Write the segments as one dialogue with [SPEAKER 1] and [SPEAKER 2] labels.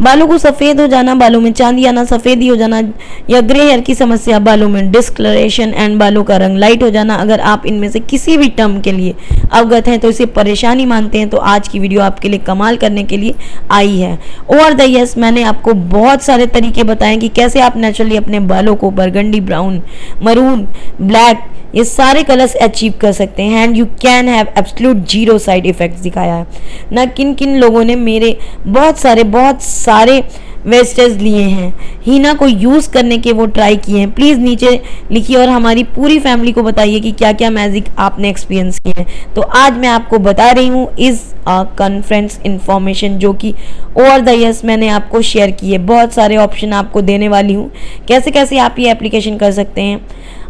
[SPEAKER 1] बालों को सफ़ेद हो जाना, बालों में चांदी आना, सफ़ेदी हो जाना या ग्रे हेयर की समस्या, बालों में डिस्कलरेशन एंड बालों का रंग लाइट हो जाना, अगर आप इनमें से किसी भी टर्म के लिए अवगत हैं तो इसे परेशानी मानते हैं तो आज की वीडियो आपके लिए कमाल करने के लिए आई है। ओवर द यस मैंने आपको बहुत सारे तरीके बताए कि कैसे आप नेचुरली अपने बालों को बरगंडी, ब्राउन, मरून, ब्लैक ये सारे कलर्स अचीव कर सकते हैं and you can have absolute zero side effects दिखाया है। ना किन किन लोगों ने मेरे बहुत सारे वेस्टेज लिए हैं, हीना को यूज़ करने के वो ट्राई किए हैं। प्लीज़ नीचे लिखिए और हमारी पूरी फैमिली को बताइए कि क्या क्या मैजिक आपने एक्सपीरियंस किए हैं। तो आज मैं आपको बता रही हूँ इस कॉन्फ्रेंस इन्फॉर्मेशन जो कि ओवर द यस मैंने आपको शेयर की है। बहुत सारे ऑप्शन आपको देने वाली हूँ कैसे कैसे आप ये एप्लीकेशन कर सकते हैं,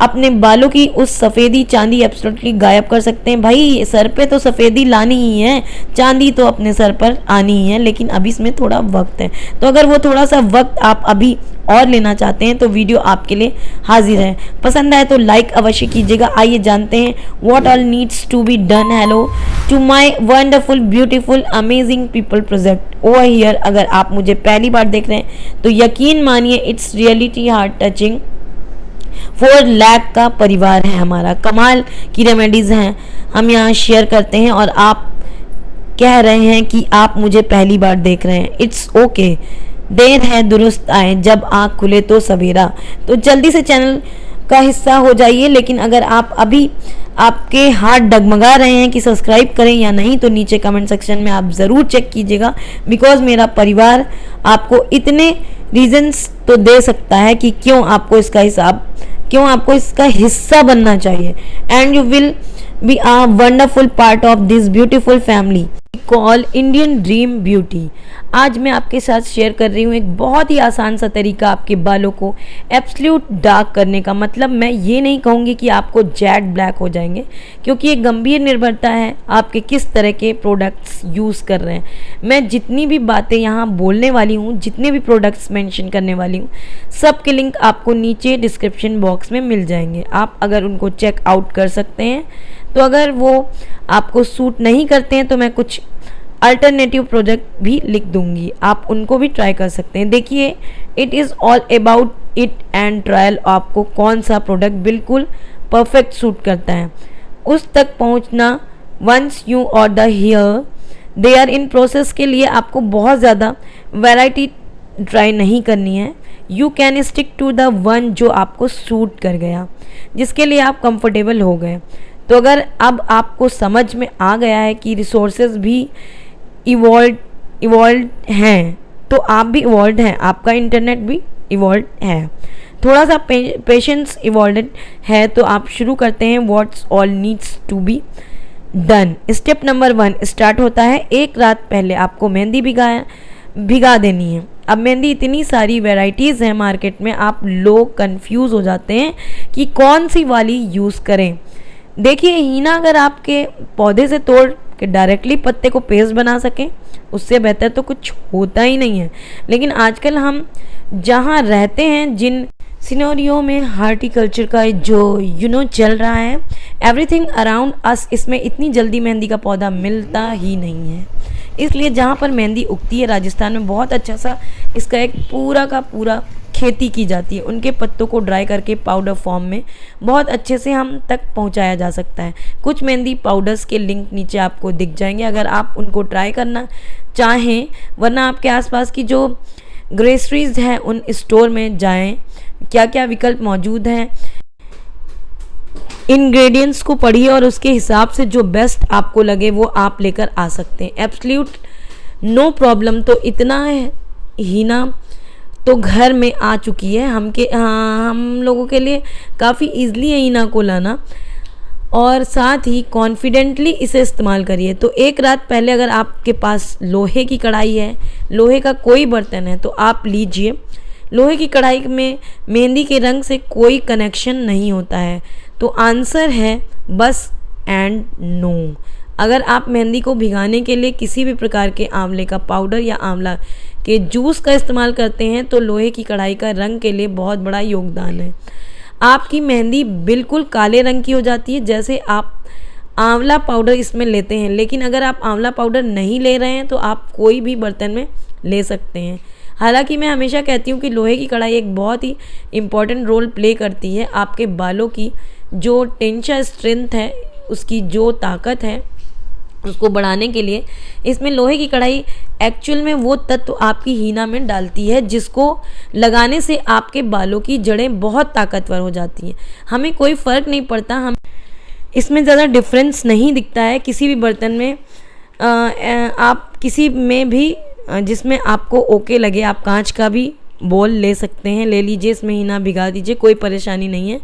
[SPEAKER 1] अपने बालों की उस सफ़ेदी चांदी एब्सोल्युटली गायब कर सकते हैं। भाई सर पे तो सफ़ेदी लानी ही है, चांदी तो अपने सर पर आनी ही है, लेकिन अभी इसमें थोड़ा वक्त है। तो अगर वो थोड़ा सा वक्त आप अभी और लेना चाहते हैं तो वीडियो आपके लिए हाजिर है। पसंद आए तो लाइक अवश्य कीजिएगा। आइए जानते हैं what all needs to be done. Hello to my wonderful beautiful amazing people project over here. अगर आप मुझे पहली बार देख रहे हैं तो यकीन मानिए it's reality heart touching. 4 lakh का परिवार है हमारा, कमाल की रेमेडीज़ हैं हम यहाँ शेयर करते हैं और आप कह रहे हैं कि आप मुझे पहली बार देख रहे हैं। इट्स ओके, देर है दुरुस्त आए, जब आँख खुले तो सवेरा। तो जल्दी से चैनल का हिस्सा हो जाइए। लेकिन अगर आप अभी आपके हाथ डगमगा रहे हैं कि सब्सक्राइब करें या नहीं तो नीचे कमेंट सेक्शन में आप ज़रूर चेक कीजिएगा, बिकॉज मेरा परिवार आपको इतने रीजंस तो दे सकता है कि क्यों आपको इसका हिस्सा बनना चाहिए। And you will be a wonderful part of this beautiful family call Indian dream beauty. आज मैं आपके साथ शेयर कर रही हूँ एक बहुत ही आसान सा तरीका आपके बालों को एब्सोल्यूट डार्क करने का। मतलब मैं ये नहीं कहूँगी कि आपको जेट ब्लैक हो जाएंगे, क्योंकि ये गंभीर निर्भरता है आपके किस तरह के प्रोडक्ट्स यूज़ कर रहे हैं। मैं जितनी भी बातें यहाँ बोलने वाली हूँ, जितने भी प्रोडक्ट्स मेंशन करने वाली हूँ, सब के लिंक आपको नीचे डिस्क्रिप्शन बॉक्स में मिल जाएंगे। आप अगर उनको चेक आउट कर सकते हैं। तो अगर वो आपको सूट नहीं करते हैं तो मैं कुछ अल्टरनेटिव प्रोडक्ट भी लिख दूंगी, आप उनको भी ट्राई कर सकते हैं। देखिए it is all about it and trial. आपको कौन सा प्रोडक्ट बिल्कुल परफेक्ट सूट करता है उस तक पहुंचना। Once you order here they are in process के लिए आपको बहुत ज़्यादा वैरायटी ट्राई नहीं करनी है। You can stick to the one जो आपको सूट कर गया, जिसके लिए आप कंफर्टेबल हो गए। तो अगर अब आपको समझ में आ गया है कि रिसोर्सेज भी इवॉल्व हैं तो आप भी इवॉल्व हैं, आपका इंटरनेट भी इवॉल्व है, थोड़ा सा पेशेंस इवॉल्व है। तो आप शुरू करते हैं what's all needs to be done. Step number 1 start होता है। एक रात पहले आपको मेहंदी भिगा देनी है। अब मेहंदी इतनी सारी वैराइटीज़ हैं मार्केट में, आप लोग कंफ्यूज हो जाते हैं कि कौन सी वाली यूज़ करें। देखिए हीना अगर आपके पौधे से तोड़ के डायरेक्टली पत्ते को पेस्ट बना सकें उससे बेहतर तो कुछ होता ही नहीं है। लेकिन आजकल हम जहाँ रहते हैं, जिन सिनेरियो में हार्टिकल्चर का जो चल रहा है, एवरीथिंग अराउंड अस, इसमें इतनी जल्दी मेहंदी का पौधा मिलता ही नहीं है। इसलिए जहाँ पर मेहंदी उगती है राजस्थान में बहुत अच्छा सा इसका एक पूरा का पूरा खेती की जाती है। उनके पत्तों को ड्राई करके पाउडर फॉर्म में बहुत अच्छे से हम तक पहुंचाया जा सकता है। कुछ मेहंदी पाउडर्स के लिंक नीचे आपको दिख जाएंगे अगर आप उनको ट्राई करना चाहें, वरना आपके आसपास की जो ग्रोसरीज हैं उन स्टोर में जाएं, क्या क्या विकल्प मौजूद हैं, इंग्रेडिएंट्स को पढ़िए और उसके हिसाब से जो बेस्ट आपको लगे वो आप लेकर आ सकते हैं। Absolute no problem. तो इतना है, हीना तो घर में आ चुकी है। हम लोगों के लिए काफ़ी ईजिली है हीना को लाना, और साथ ही कॉन्फिडेंटली इसे इस्तेमाल करिए। तो एक रात पहले अगर आपके पास लोहे की कढ़ाई है, लोहे का कोई बर्तन है तो आप लीजिए। लोहे की कढ़ाई में मेहंदी के रंग से कोई कनेक्शन नहीं होता है, तो आंसर है बस एंड नो। अगर आप मेहंदी को भिगाने के लिए किसी भी प्रकार के आंवले का पाउडर या आंवला के जूस का इस्तेमाल करते हैं तो लोहे की कढ़ाई का रंग के लिए बहुत बड़ा योगदान है। आपकी मेहंदी बिल्कुल काले रंग की हो जाती है जैसे आप आंवला पाउडर इसमें लेते हैं। लेकिन अगर आप आंवला पाउडर नहीं ले रहे हैं तो आप कोई भी बर्तन में ले सकते हैं। हालांकि मैं हमेशा कहती हूँ कि लोहे की कढ़ाई एक बहुत ही इम्पॉर्टेंट रोल प्ले करती है आपके बालों की जो टेंशन स्ट्रेंथ है, उसकी जो ताकत है उसको बढ़ाने के लिए। इसमें लोहे की कढ़ाई एक्चुअल में वो तत्व आपकी हीना में डालती है जिसको लगाने से आपके बालों की जड़ें बहुत ताकतवर हो जाती हैं। हमें कोई फ़र्क नहीं पड़ता, हम इसमें ज़्यादा डिफरेंस नहीं दिखता है किसी भी बर्तन में। आप किसी में भी जिसमें आपको ओके लगे, आप कांच का भी बोल ले सकते हैं, ले लीजिए, इसमें हीना भिगा दीजिए, कोई परेशानी नहीं है।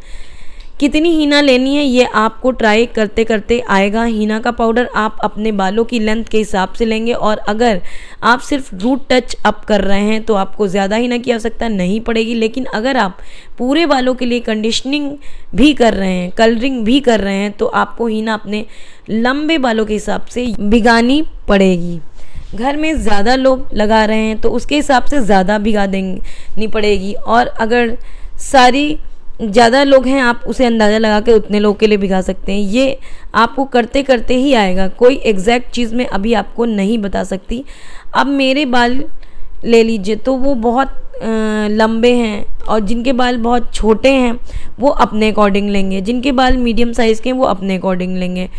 [SPEAKER 1] कितनी हीना लेनी है ये आपको ट्राई करते करते आएगा। हीना का पाउडर आप अपने बालों की लेंथ के हिसाब से लेंगे, और अगर आप सिर्फ रूट टच अप कर रहे हैं तो आपको ज़्यादा हीना की आवश्यकता नहीं पड़ेगी। लेकिन अगर आप पूरे बालों के लिए कंडीशनिंग भी कर रहे हैं, कलरिंग भी कर रहे हैं, तो आपको हीना अपने लंबे बालों के हिसाब से भिगानी पड़ेगी। घर में ज़्यादा लोग लगा रहे हैं तो उसके हिसाब से ज़्यादा भिगा देनी पड़ेगी, और अगर सारी ज़्यादा लोग हैं आप उसे अंदाज़ा लगा के उतने लोग के लिए भिगा सकते हैं। ये आपको करते करते ही आएगा, कोई एग्जैक्ट चीज़ मैं अभी आपको नहीं बता सकती। अब मेरे बाल ले लीजिए तो वो बहुत लंबे हैं, और जिनके बाल बहुत छोटे हैं वो अपने अकॉर्डिंग लेंगे, जिनके बाल मीडियम साइज़ के हैं वो अपने अकॉर्डिंग लेंगे।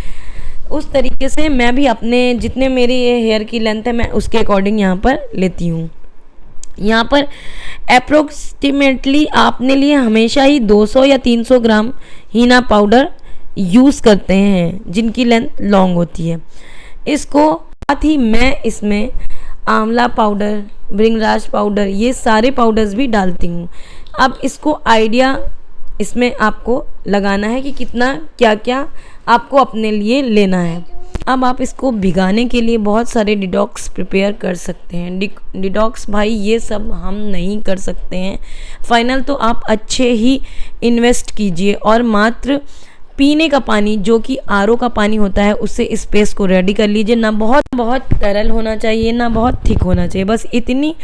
[SPEAKER 1] उस तरीके से मैं भी अपने जितने मेरी हेयर की लेंथ है मैं उसके अकॉर्डिंग यहाँ पर लेती हूँ। यहाँ पर अप्रोक्सीमेटली आपने लिए हमेशा ही 200 या 300 ग्राम हीना पाउडर यूज़ करते हैं जिनकी लेंथ लॉन्ग होती है। इसको साथ ही मैं इसमें आंवला पाउडर, भृंगराज पाउडर, ये सारे पाउडर्स भी डालती हूँ। अब इसको आइडिया इसमें आपको लगाना है कि कितना क्या क्या आपको अपने लिए लेना है। अब आप इसको भिगाने के लिए बहुत सारे डिटॉक्स प्रिपेयर कर सकते हैं। डिटॉक्स भाई ये सब हम नहीं कर सकते हैं। फाइनल तो आप अच्छे ही इन्वेस्ट कीजिए और मात्र पीने का पानी जो कि आरओ का पानी होता है उससे इस पेस्ट को रेडी कर लीजिए। ना बहुत बहुत तरल होना चाहिए, ना बहुत थिक होना चाहिए, बस इतनी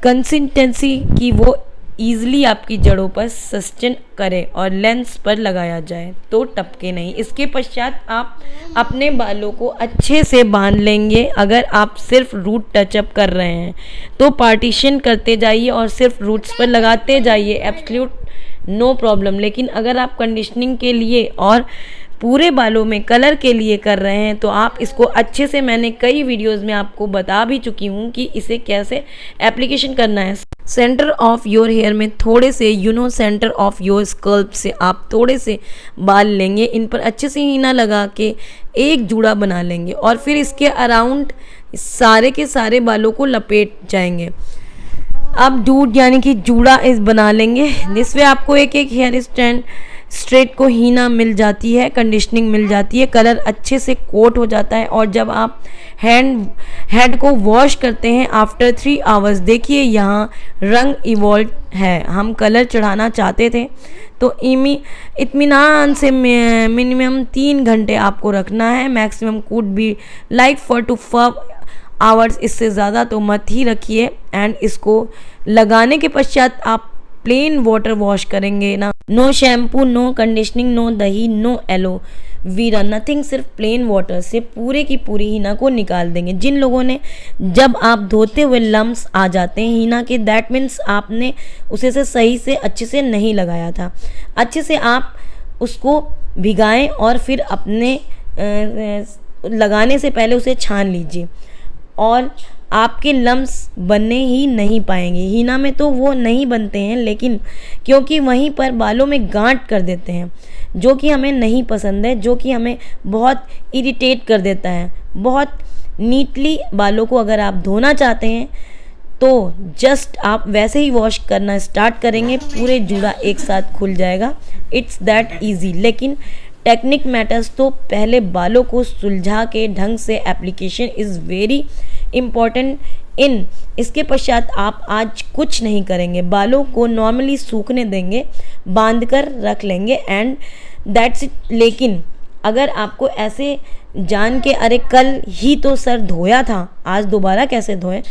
[SPEAKER 1] कंसिस्टेंसी कि वो ईज़िली आपकी जड़ों पर सस्टेन करे और लेंस पर लगाया जाए तो टपके नहीं। इसके पश्चात आप अपने बालों को अच्छे से बांध लेंगे। अगर आप सिर्फ रूट टचअप कर रहे हैं तो पार्टीशन करते जाइए और सिर्फ रूट्स पर लगाते जाइए, एब्सोल्यूट नो प्रॉब्लम। लेकिन अगर आप कंडीशनिंग के लिए और पूरे बालों में कलर के लिए कर रहे हैं तो आप इसको अच्छे से, मैंने कई वीडियोस में आपको बता भी चुकी हूँ कि इसे कैसे एप्लीकेशन करना है। सेंटर ऑफ योर हेयर में थोड़े से सेंटर ऑफ योर स्कल्प से आप थोड़े से बाल लेंगे, इन पर अच्छे से हीना लगा के एक जूड़ा बना लेंगे और फिर इसके अराउंड सारे के सारे बालों को लपेट जाएंगे। अब जूड़ यानी कि जूड़ा इस बना लेंगे, जिसमें आपको एक एक हेयर स्ट्रेट को हीना मिल जाती है, कंडीशनिंग मिल जाती है, कलर अच्छे से कोट हो जाता है। और जब आप हेड को वॉश करते हैं आफ्टर 3 आवर्स, देखिए यहाँ रंग इवॉल्व है। हम कलर चढ़ाना चाहते थे तो इत्मीनान से मिनिमम 3 घंटे आपको रखना है। Maximum could be like 4 to 5 hours, इससे ज़्यादा तो मत ही रखिए। एंड इसको लगाने के पश्चात आप प्लेन वाटर वॉश करेंगे ना, no shampoo, no conditioning, no दही, नो एलोवीरा, नथिंग, सिर्फ प्लेन वाटर से पूरे की पूरी हीना को निकाल देंगे। जिन लोगों ने जब आप धोते हुए लम्स आ जाते हैं हीना के, दैट मीन्स आपने उसे से सही से अच्छे से नहीं लगाया था। अच्छे से आप उसको भिगाएं और फिर अपने लगाने से पहले उसे छान लीजिए और आपके लम्स बनने ही नहीं पाएंगे। हीना में तो वो नहीं बनते हैं, लेकिन क्योंकि वहीं पर बालों में गांठ कर देते हैं जो कि हमें नहीं पसंद है, जो कि हमें बहुत इरिटेट कर देता है। बहुत नीटली बालों को अगर आप धोना चाहते हैं तो जस्ट आप वैसे ही वॉश करना स्टार्ट करेंगे, पूरे जूड़ा एक साथ खुल जाएगा। It's that easy. लेकिन टेक्निक मैटर्स, तो पहले बालों को सुलझा के ढंग से application is very important in. इसके पश्चात आप आज कुछ नहीं करेंगे, बालों को नॉर्मली सूखने देंगे, बांध कर रख लेंगे एंड दैट्स इट। लेकिन अगर आपको ऐसे जान के अरे कल ही तो सर धोया था, आज दोबारा कैसे धोएं,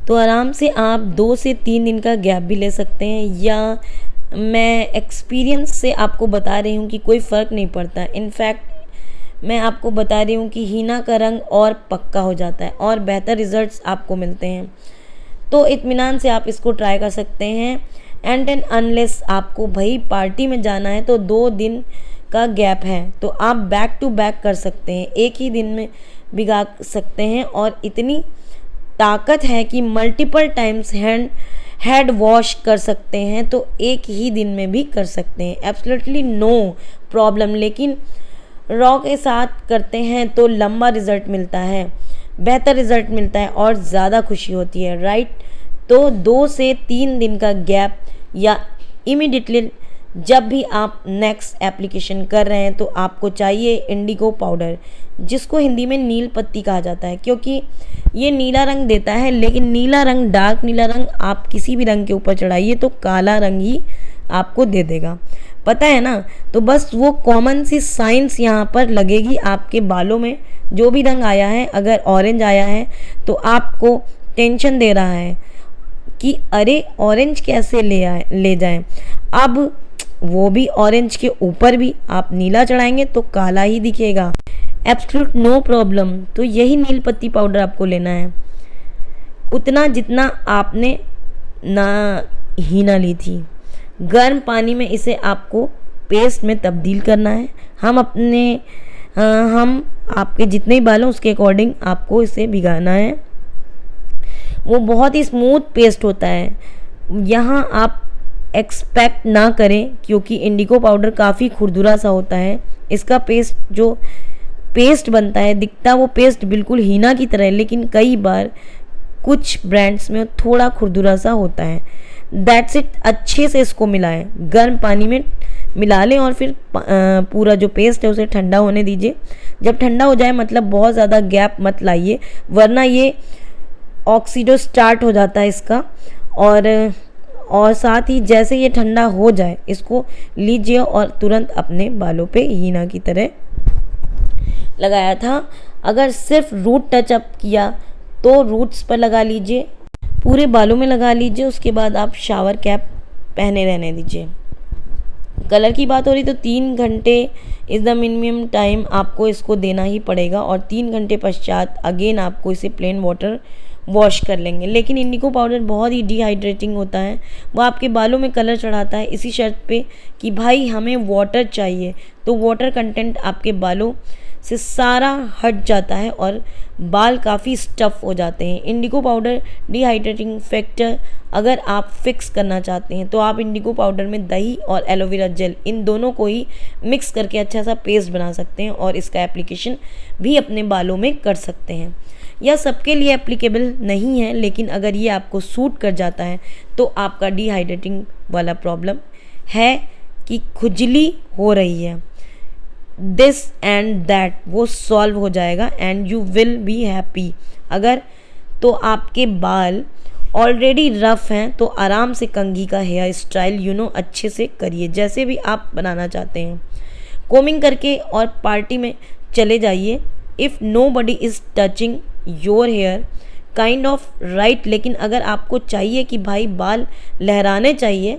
[SPEAKER 1] तो आराम से आप 2 से 3 दिन का गैप भी ले सकते हैं। या मैं एक्सपीरियंस से आपको बता रही हूँ कि कोई फ़र्क नहीं पड़ता। इनफैक्ट मैं आपको बता रही हूँ कि हीना का रंग और पक्का हो जाता है और बेहतर रिजल्ट्स आपको मिलते हैं। तो इत्मीनान से आप इसको ट्राई कर सकते हैं। एंड एंड अनलेस आपको भाई पार्टी में जाना है तो 2 दिन का गैप है तो आप बैक टू बैक कर सकते हैं, एक ही दिन में भिगा सकते हैं। और इतनी ताकत है कि मल्टीपल टाइम्स हेड वॉश कर सकते हैं, तो एक ही दिन में भी कर सकते हैं, एब्सोल्युटली नो प्रॉब्लम। लेकिन रॉ के साथ करते हैं तो लंबा रिजल्ट मिलता है, बेहतर रिजल्ट मिलता है और ज़्यादा खुशी होती है, राइट। तो 2 से 3 दिन का गैप या इमीडिएटली जब भी आप नेक्स्ट एप्लीकेशन कर रहे हैं तो आपको चाहिए इंडिगो पाउडर, जिसको हिंदी में नील पत्ती कहा जाता है, क्योंकि ये नीला रंग देता है। लेकिन नीला रंग, डार्क नीला रंग आप किसी भी रंग के ऊपर चढ़ाइए तो काला रंग ही आपको दे देगा, पता है ना। तो बस वो कॉमन सी साइंस यहाँ पर लगेगी आपके बालों में। जो भी रंग आया है, अगर ऑरेंज आया है तो आपको टेंशन दे रहा है कि अरे ऑरेंज कैसे ले जाएं। अब वो भी ऑरेंज के ऊपर भी आप नीला चढ़ाएंगे तो काला ही दिखेगा, एब्सोल्यूट नो प्रॉब्लम। तो यही नील पत्ती पाउडर आपको लेना है, उतना जितना आपने हीना ली थी। गर्म पानी में इसे आपको पेस्ट में तब्दील करना है। हम आपके जितने बाल हैं उसके अकॉर्डिंग आपको इसे भिगाना है। वो बहुत ही स्मूथ पेस्ट होता है। यहाँ आप एक्सपेक्ट ना करें, क्योंकि इंडिगो पाउडर काफ़ी खुरदुरा सा होता है। इसका पेस्ट बनता है, दिखता वो पेस्ट बिल्कुल हीना की तरह है, लेकिन कई बार कुछ ब्रांड्स में थोड़ा खुरदुरा सा होता है। That's it. अच्छे से इसको मिलाएं, गर्म पानी में मिला लें और फिर पूरा जो पेस्ट है उसे ठंडा होने दीजिए। जब ठंडा हो जाए, मतलब बहुत ज़्यादा गैप मत लाइए, वरना ये ऑक्सीडो स्टार्ट हो जाता है इसका। और साथ ही जैसे ये ठंडा हो जाए, इसको लीजिए और तुरंत अपने बालों पे हीना की तरह लगाया था। अगर सिर्फ रूट टचअप किया तो रूट्स पर लगा लीजिए, पूरे बालों में लगा लीजिए। उसके बाद आप शावर कैप पहने रहने दीजिए। कलर की बात हो रही तो 3 घंटे इज़ द मिनिमम टाइम आपको इसको देना ही पड़ेगा, और 3 घंटे पश्चात अगेन आपको इसे प्लेन वाटर वॉश कर लेंगे। लेकिन इंडिगो पाउडर बहुत ही डिहाइड्रेटिंग होता है, वो आपके बालों में कलर चढ़ाता है, इसी शर्त पे कि भाई हमें वाटर चाहिए। तो वाटर कंटेंट आपके बालों से सारा हट जाता है और बाल काफ़ी स्टफ़ हो जाते हैं। इंडिगो पाउडर डिहाइड्रेटिंग फैक्टर अगर आप फिक्स करना चाहते हैं तो आप इंडिगो पाउडर में दही और एलोवेरा जेल, इन दोनों को ही मिक्स करके अच्छा सा पेस्ट बना सकते हैं और इसका एप्लीकेशन भी अपने बालों में कर सकते हैं। यह सबके लिए एप्लीकेबल नहीं है, लेकिन अगर ये आपको सूट कर जाता है तो आपका डिहाइड्रेटिंग वाला प्रॉब्लम है कि खुजली हो रही है, दिस एंड दैट, वो सॉल्व हो जाएगा and you will be happy. अगर तो आपके बाल ऑलरेडी रफ हैं तो आराम से कंघी का हेयर स्टाइल अच्छे से करिए, जैसे भी आप बनाना चाहते हैं। कोमिंग करके और पार्टी में चले जाइए। If nobody is touching your hair kind of right. लेकिन अगर आपको चाहिए कि भाई बाल लहराने चाहिए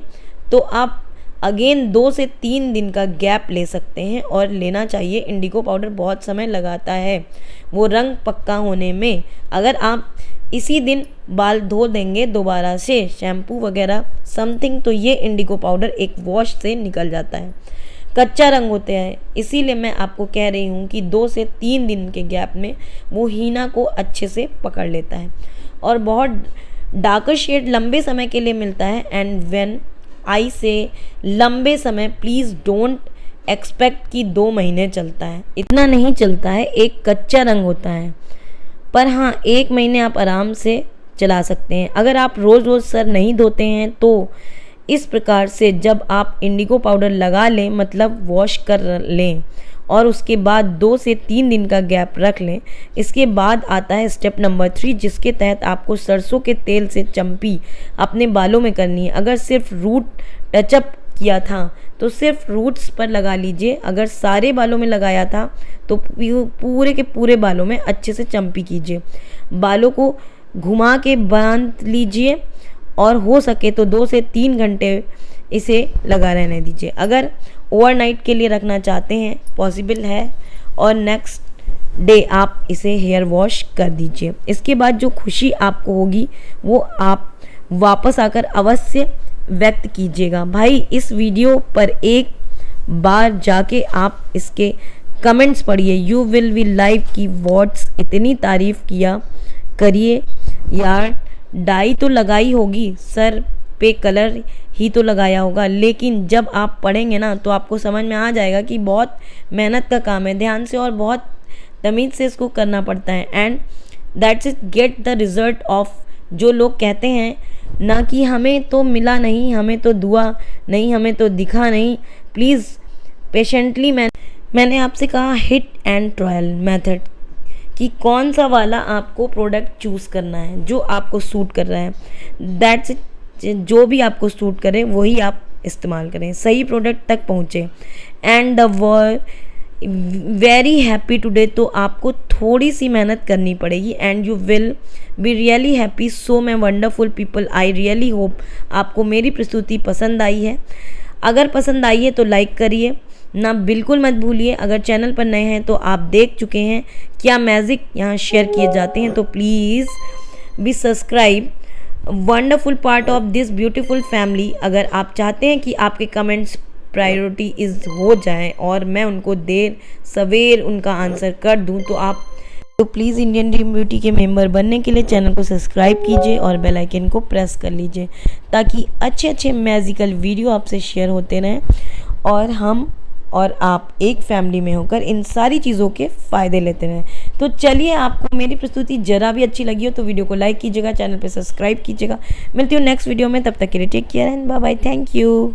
[SPEAKER 1] तो आप अगेन 2 से 3 दिन का गैप ले सकते हैं और लेना चाहिए। इंडिगो पाउडर बहुत समय लगाता है वो रंग पक्का होने में। अगर आप इसी दिन बाल धो देंगे दोबारा से शैम्पू वगैरह समथिंग, तो ये इंडिगो पाउडर एक वॉश से निकल जाता है। कच्चा रंग होते हैं, इसीलिए मैं आपको कह रही हूँ कि 2 से 3 दिन के गैप में वो हीना को अच्छे से पकड़ लेता है और बहुत डार्कर शेड लंबे समय के लिए मिलता है। एंड व्हेन आई से लंबे समय, प्लीज़ डोंट एक्सपेक्ट कि 2 महीने चलता है, इतना नहीं चलता है। एक कच्चा रंग होता है, पर हाँ 1 महीने आप आराम से चला सकते हैं। अगर आप रोज़ रोज़ सर नहीं धोते हैं तो इस प्रकार से जब आप इंडिगो पाउडर लगा लें, मतलब वॉश कर लें और उसके बाद 2 से 3 दिन का गैप रख लें, इसके बाद आता है स्टेप नंबर 3, जिसके तहत आपको सरसों के तेल से चम्पी अपने बालों में करनी है। अगर सिर्फ रूट टचअप किया था तो सिर्फ रूट्स पर लगा लीजिए। अगर सारे बालों में लगाया था तो पूरे के पूरे बालों में अच्छे से चम्पी कीजिए। बालों को घुमा के बांध लीजिए और हो सके तो 2 से 3 घंटे इसे लगा रहने दीजिए। अगर ओवरनाइट के लिए रखना चाहते हैं, पॉसिबल है। और नेक्स्ट डे आप इसे हेयर वॉश कर दीजिए। इसके बाद जो खुशी आपको होगी वो आप वापस आकर अवश्य व्यक्त कीजिएगा। भाई इस वीडियो पर एक बार जाके आप इसके कमेंट्स पढ़िए, यू विल बी लाइव की वर्ड्स इतनी तारीफ किया करिए यार। डाई तो लगाई होगी, सर पे कलर ही तो लगाया होगा, लेकिन जब आप पढ़ेंगे ना तो आपको समझ में आ जाएगा कि बहुत मेहनत का काम है, ध्यान से और बहुत तमीज़ से इसको करना पड़ता है। And that's it, get the result of. जो लोग कहते हैं ना कि हमें तो मिला नहीं, हमें तो दुआ नहीं, हमें तो दिखा नहीं, प्लीज़ पेशेंटली मैंने आपसे कहा हिट एंड ट्रायल मेथड कि कौन सा वाला आपको प्रोडक्ट चूज़ करना है जो आपको सूट कर रहा है। दैट्स इट, जो भी आपको सूट करे वही आप इस्तेमाल करें, सही प्रोडक्ट तक पहुँचे। And the word very happy today, तो आपको थोड़ी सी मेहनत करनी पड़ेगी and you will be really happy. So मैं wonderful people, I really hope आपको मेरी प्रस्तुति पसंद आई है। अगर पसंद आई है तो लाइक करिए ना, बिल्कुल मत भूलिए। अगर चैनल पर नए हैं तो आप देख चुके हैं क्या मैजिक यहाँ शेयर किए जाते हैं, तो please be subscribe wonderful part of this beautiful family. अगर आप चाहते हैं कि आपके कमेंट्स प्रायोरिटी इज़ हो जाए और मैं उनको देर सवेर उनका आंसर कर दूं, तो प्लीज़ इंडियन ड्रीम ब्यूटी के मेंबर बनने के लिए चैनल को सब्सक्राइब कीजिए और बेल आइकन को प्रेस कर लीजिए ताकि अच्छे अच्छे मैजिकल वीडियो आपसे शेयर होते रहें और हम और आप एक फैमिली में होकर इन सारी चीज़ों के फ़ायदे लेते रहें। तो चलिए, आपको मेरी प्रस्तुति ज़रा भी अच्छी लगी हो तो वीडियो को लाइक कीजिएगा, चैनल पे सब्सक्राइब कीजिएगा। मिलती हूँ नेक्स्ट वीडियो में, तब तक के लिए take care and bye bye, thank you.